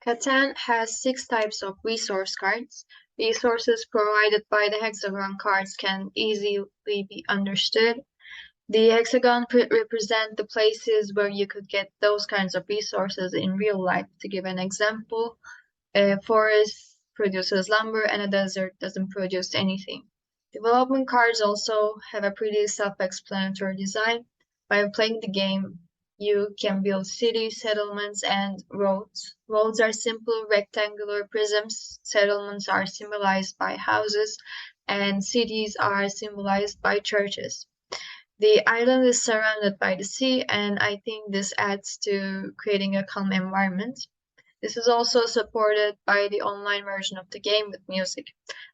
Catan has 6 types of resource cards. Resources provided by the hexagon cards can easily be understood. The hexagon represent the places where you could get those kinds of resources in real life. To give an example, a forest produces lumber and a desert doesn't produce anything. Development cards also have a pretty self-explanatory design. By playing the game, you can build cities, settlements, and roads. Roads are simple rectangular prisms, settlements are symbolized by houses, and cities are symbolized by churches. The island is surrounded by the sea, and I think this adds to creating a calm environment. This is also supported by the online version of the game with music.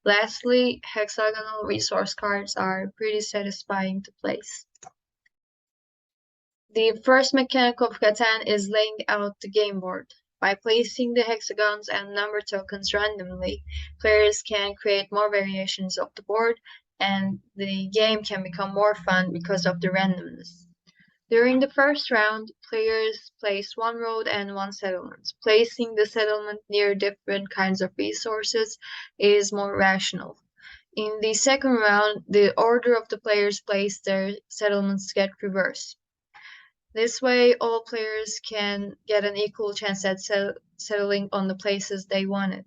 Lastly, hexagonal resource cards are pretty satisfying to place. The first mechanic of Catan is laying out the game board. By placing the hexagons and number tokens randomly, players can create more variations of the board, and the game can become more fun because of the randomness. During the first round, players place one road and one settlement. Placing the settlement near different kinds of resources is more rational. In the second round, the order of the players place their settlements get reversed. This way, all players can get an equal chance at settling on the places they wanted.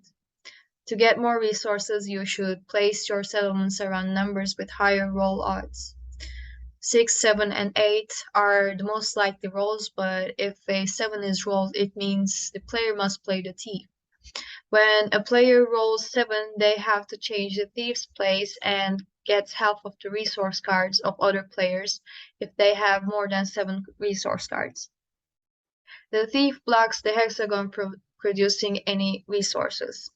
To get more resources, you should place your settlements around numbers with higher roll odds. 6, 7, and 8 are the most likely rolls, but if a 7 is rolled, it means the player must play the thief. When a player rolls 7, they have to change the thief's place and gets half of the resource cards of other players if they have more than 7 resource cards. The thief blocks the hexagon producing any resources.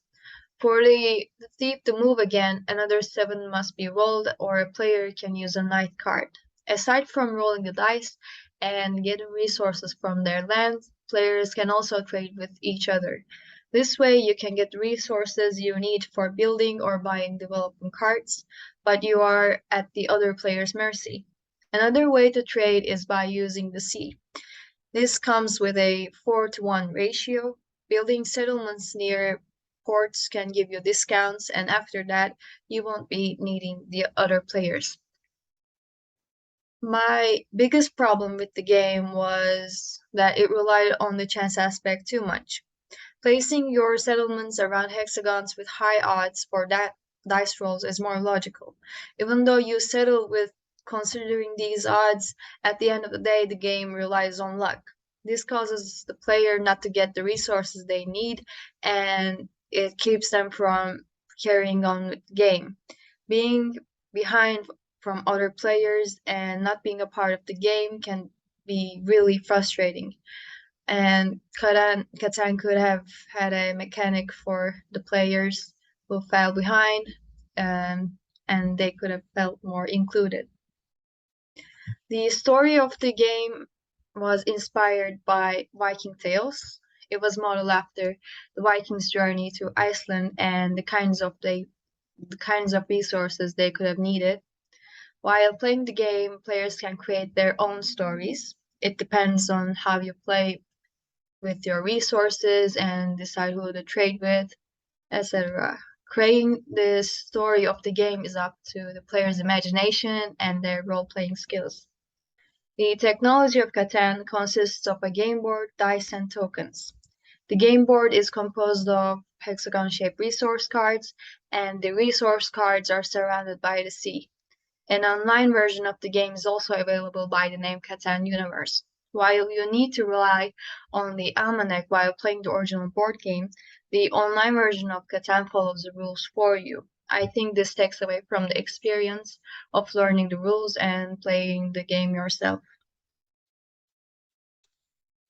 For the thief to move again, another 7 must be rolled, or a player can use a knight card. Aside from rolling the dice and getting resources from their lands, players can also trade with each other. This way you can get resources you need for building or buying development cards, but you are at the other player's mercy. Another way to trade is by using the sea. This comes with a 4-to-1 ratio. Building settlements near ports can give you discounts, and after that, you won't be needing the other players. My biggest problem with the game was that it relied on the chance aspect too much. Placing your settlements around hexagons with high odds for that dice rolls is more logical. Even though you settle with considering these odds, at the end of the day, the game relies on luck. This causes the player not to get the resources they need, and it keeps them from carrying on with the game. Being behind from other players and not being a part of the game can be really frustrating. And Catan could have had a mechanic for the players who fell behind, and they could have felt more included. The story of the game was inspired by Viking tales. It was modeled after the Vikings' journey to Iceland and the kinds of resources they could have needed. While playing the game, players can create their own stories. It depends on how you play with your resources and decide who to trade with, etc. Creating the story of the game is up to the player's imagination and their role-playing skills. The technology of Catan consists of a game board, dice, and tokens. The game board is composed of hexagon-shaped resource cards, and the resource cards are surrounded by the sea. An online version of the game is also available by the name Catan Universe. While you need to rely on the almanac while playing the original board game, the online version of Catan follows the rules for you. I think this takes away from the experience of learning the rules and playing the game yourself.